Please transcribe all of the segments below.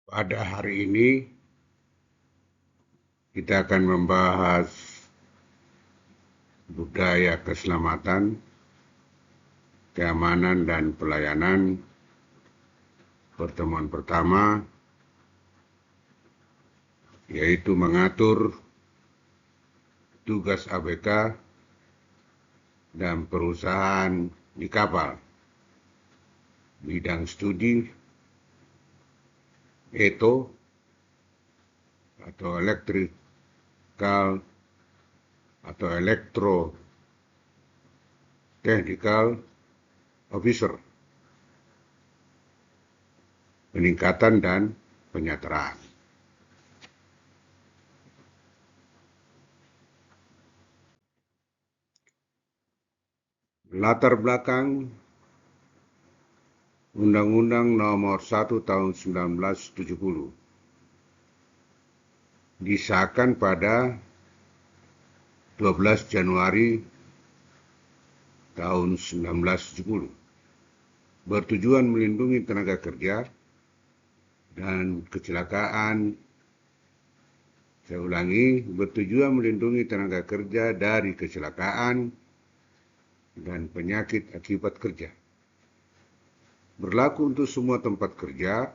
Pada hari ini kita akan membahas budaya keselamatan, keamanan, dan pelayanan. Pertemuan pertama yaitu mengatur tugas ABK dan perusahaan di kapal. Bidang studi ETO atau Electrical atau Electro Technical Officer, peningkatan dan penyatraan. Latar belakang Undang-Undang Nomor 1 Tahun 1970 disahkan pada 12 Januari tahun 1970, bertujuan melindungi tenaga kerja dan kecelakaan. Saya ulangi, bertujuan melindungi tenaga kerja dari kecelakaan dan penyakit akibat kerja. Berlaku untuk semua tempat kerja,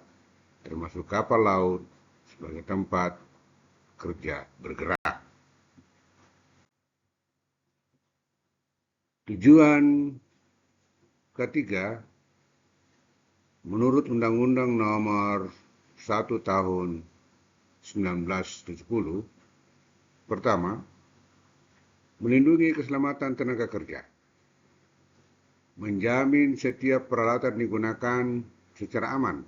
termasuk kapal laut sebagai tempat kerja bergerak. Tujuan ketiga, menurut Undang-Undang Nomor 1 Tahun 1970, pertama, melindungi keselamatan tenaga kerja, menjamin setiap peralatan digunakan secara aman,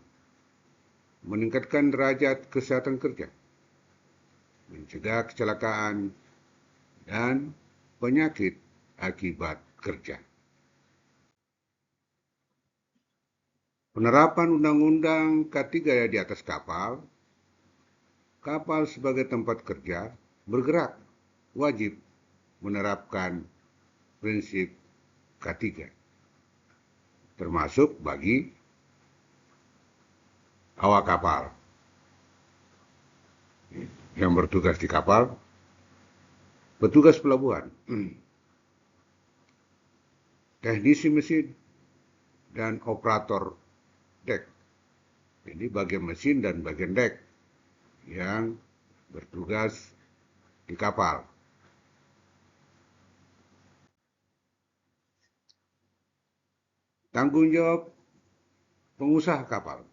meningkatkan derajat kesehatan kerja, mencegah kecelakaan dan penyakit akibat kerja. Penerapan Undang-Undang K3 di atas kapal sebagai tempat kerja bergerak wajib menerapkan prinsip K3, termasuk bagi awak kapal yang bertugas di kapal, petugas pelabuhan, teknisi mesin, dan operator dek. Jadi bagian mesin dan bagian dek yang bertugas di kapal. Tanggung jawab pengusaha kapal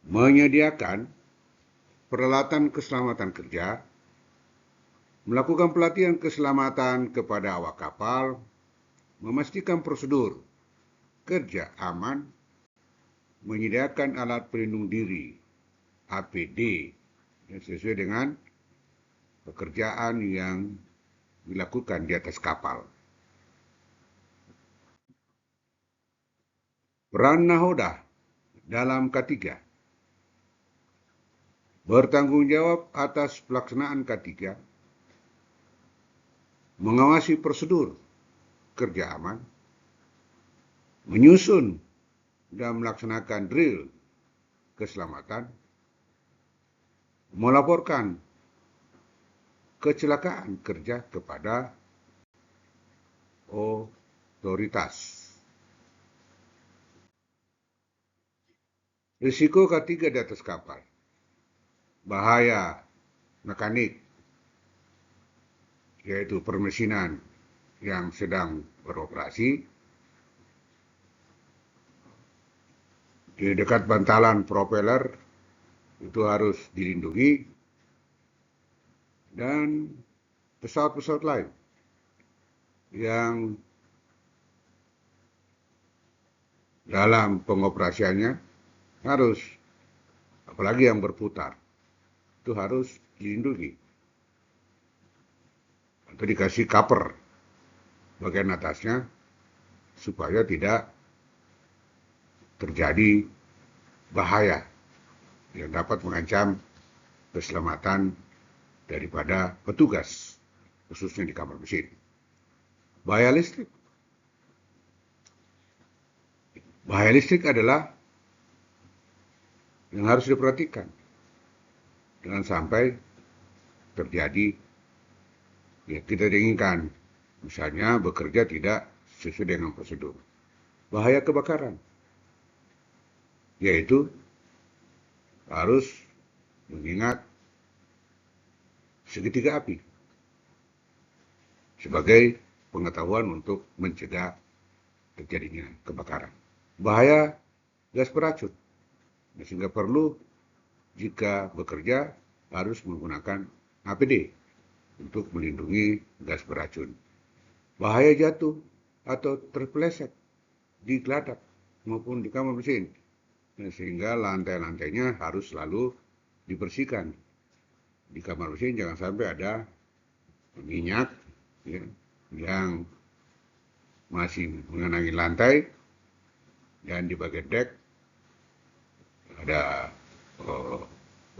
menyediakan peralatan keselamatan kerja, melakukan pelatihan keselamatan kepada awak kapal, memastikan prosedur kerja aman, menyediakan alat pelindung diri APD yang sesuai dengan pekerjaan yang dilakukan di atas kapal. Peran nahoda dalam K3, bertanggung jawab atas pelaksanaan K3, mengawasi prosedur kerja aman, menyusun dan melaksanakan drill keselamatan, melaporkan kecelakaan kerja kepada otoritas. Risiko K3 di atas kapal, bahaya mekanik, yaitu permesinan yang sedang beroperasi, di dekat bantalan propeller itu harus dilindungi, dan pesawat-pesawat lain yang dalam pengoperasiannya harus, apalagi yang berputar, itu harus dilindungi atau dikasih cover bagian atasnya supaya tidak terjadi bahaya yang dapat mengancam keselamatan daripada petugas, khususnya di kamar mesin. Bahaya listrik. Bahaya listrik adalah yang harus diperhatikan. Jangan sampai terjadi ya tidak diinginkan. Misalnya bekerja tidak sesuai dengan prosedur. Bahaya kebakaran, yaitu harus mengingat segitiga api sebagai pengetahuan untuk mencegah terjadinya kebakaran. Bahaya gas beracun, sehingga perlu jika bekerja harus menggunakan APD untuk melindungi gas beracun. Bahaya jatuh atau terpeleset di geladak maupun di kamar mesin, sehingga lantai-lantainya harus selalu dibersihkan. Di kamar mesin jangan sampai ada minyak ya, yang masih mengenangi lantai, dan di bagian dek ada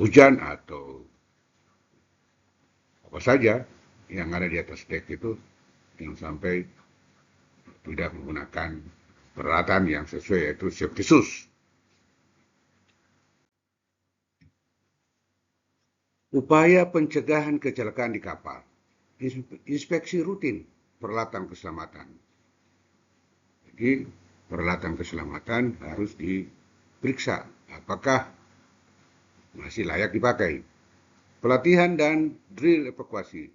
hujan atau apa saja yang ada di atas dek itu, yang sampai tidak menggunakan peralatan yang sesuai, yaitu safety shoes. Upaya pencegahan kecelakaan di kapal, inspeksi rutin peralatan keselamatan. Jadi peralatan keselamatan harus diperiksa apakah masih layak dipakai. Pelatihan dan drill evakuasi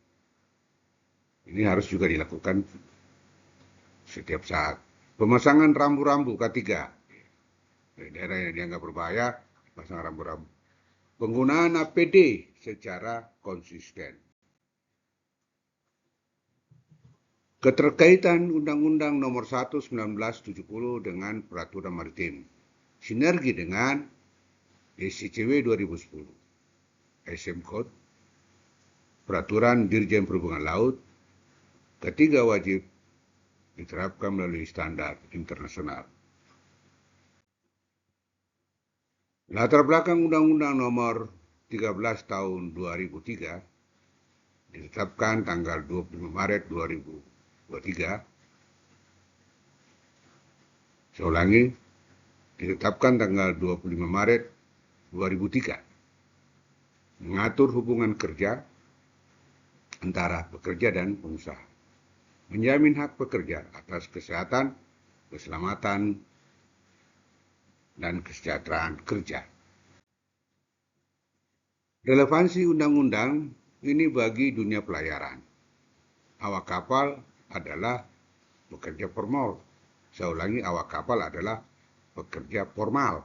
ini harus juga dilakukan setiap saat. Pemasangan rambu-rambu K3 di daerah yang dianggap berbahaya, pasang rambu-rambu. Penggunaan APD secara konsisten. Keterkaitan Undang-Undang Nomor 1 1970 dengan Peraturan Maritim. Sinergi dengan SCCW 2010. SM Code, Peraturan Dirjen Perhubungan Laut. Ketiga wajib diterapkan melalui standar internasional. Latar belakang Undang-Undang Nomor 13 Tahun 2003 ditetapkan tanggal 25 Maret 2023. Saya ulangi, ditetapkan tanggal 25 Maret 2003. Mengatur hubungan kerja antara pekerja dan pengusaha. Menjamin hak pekerja atas kesehatan, keselamatan, dan kesejahteraan kerja. Relevansi undang-undang ini bagi dunia pelayaran. Awak kapal adalah pekerja formal. Saya ulangi, awak kapal adalah pekerja formal.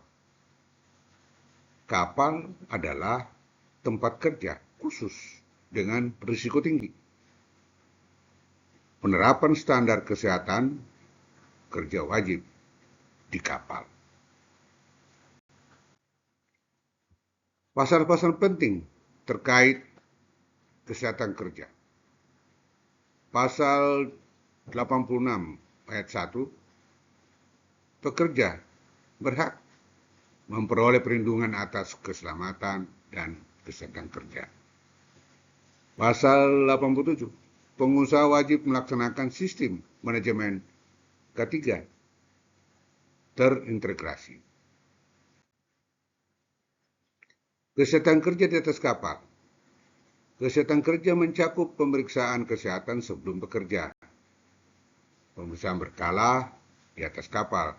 Kapal adalah tempat kerja khusus dengan risiko tinggi. Penerapan standar kesehatan kerja wajib di kapal. Pasal-pasal penting terkait kesehatan kerja. Pasal 86 ayat 1, pekerja berhak memperoleh perlindungan atas keselamatan dan kesehatan kerja. Pasal 87, pengusaha wajib melaksanakan sistem manajemen K3 terintegrasi. Kesehatan kerja di atas kapal. Kesehatan kerja mencakup pemeriksaan kesehatan sebelum bekerja, pemeriksaan berkala di atas kapal,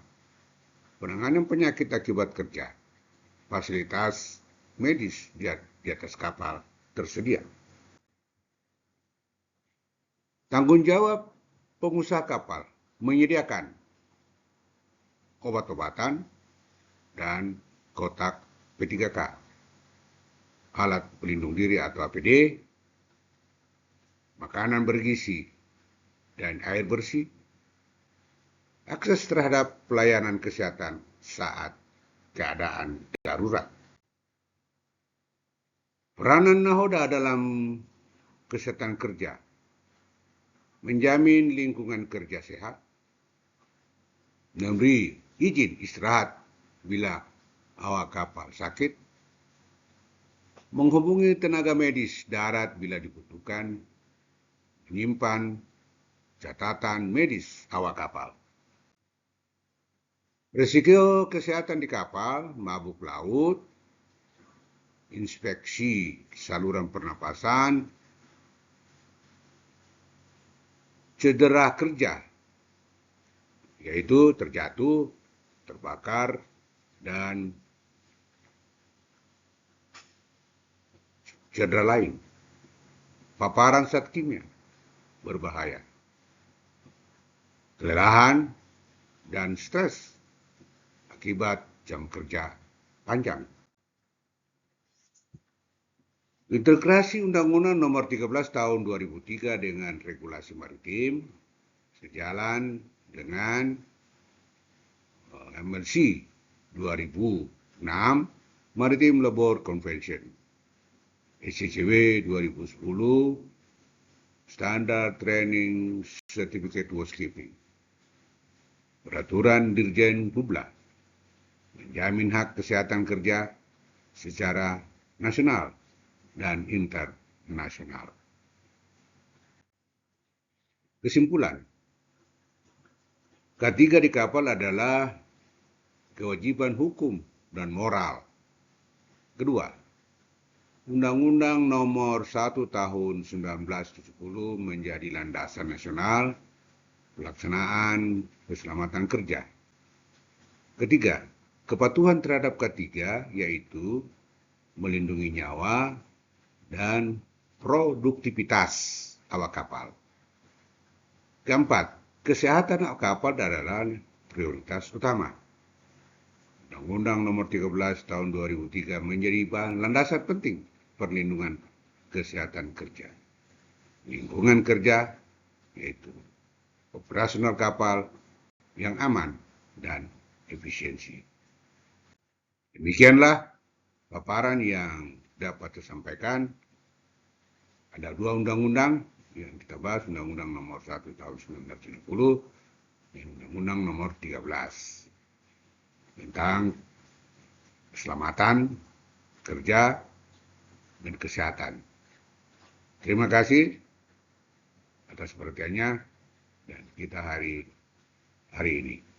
penanganan penyakit akibat kerja, fasilitas medis di atas kapal tersedia. Tanggung jawab pengusaha kapal menyediakan obat-obatan dan kotak P3K, alat pelindung diri atau APD, makanan bergizi dan air bersih, akses terhadap pelayanan kesehatan saat keadaan darurat. Peranan nahoda dalam kesehatan kerja, menjamin lingkungan kerja sehat, memberi izin istirahat bila awak kapal sakit, menghubungi tenaga medis darat bila dibutuhkan, menyimpan catatan medis awak kapal. Risiko kesehatan di kapal, mabuk laut, inspeksi saluran pernapasan, cedera kerja, yaitu terjatuh, terbakar, dan cedera lain. Paparan zat kimia berbahaya, kelelahan, dan stres akibat jam kerja panjang. Integrasi Undang-Undang Nomor 13 Tahun 2003 dengan Regulasi Maritim sejalan dengan MLC 2006 Maritime Labour Convention, SCCW 2010 Standard Training Certificate Housekeeping, Peraturan Dirjen Hubla menjamin hak kesehatan kerja secara nasional dan internasional. Kesimpulan, K3 di kapal adalah kewajiban hukum dan moral. Kedua, Undang-Undang Nomor 1 Tahun 1970 menjadi landasan nasional pelaksanaan keselamatan kerja. Ketiga, kepatuhan terhadap K3 yaitu melindungi nyawa dan produktivitas awak kapal. Keempat, kesehatan awak kapal adalah prioritas utama. Undang-Undang Nomor 13 Tahun 2003 menjadi landasan penting perlindungan kesehatan kerja. Lingkungan kerja yaitu operasional kapal yang aman dan efisiensi. Demikianlah paparan yang dapat saya sampaikan. Ada dua undang-undang yang kita bahas, Undang-Undang Nomor 1 Tahun 1970 dan Undang-Undang Nomor 13 tentang keselamatan kerja dan kesehatan. Terima kasih atas perhatiannya dan kita hari ini.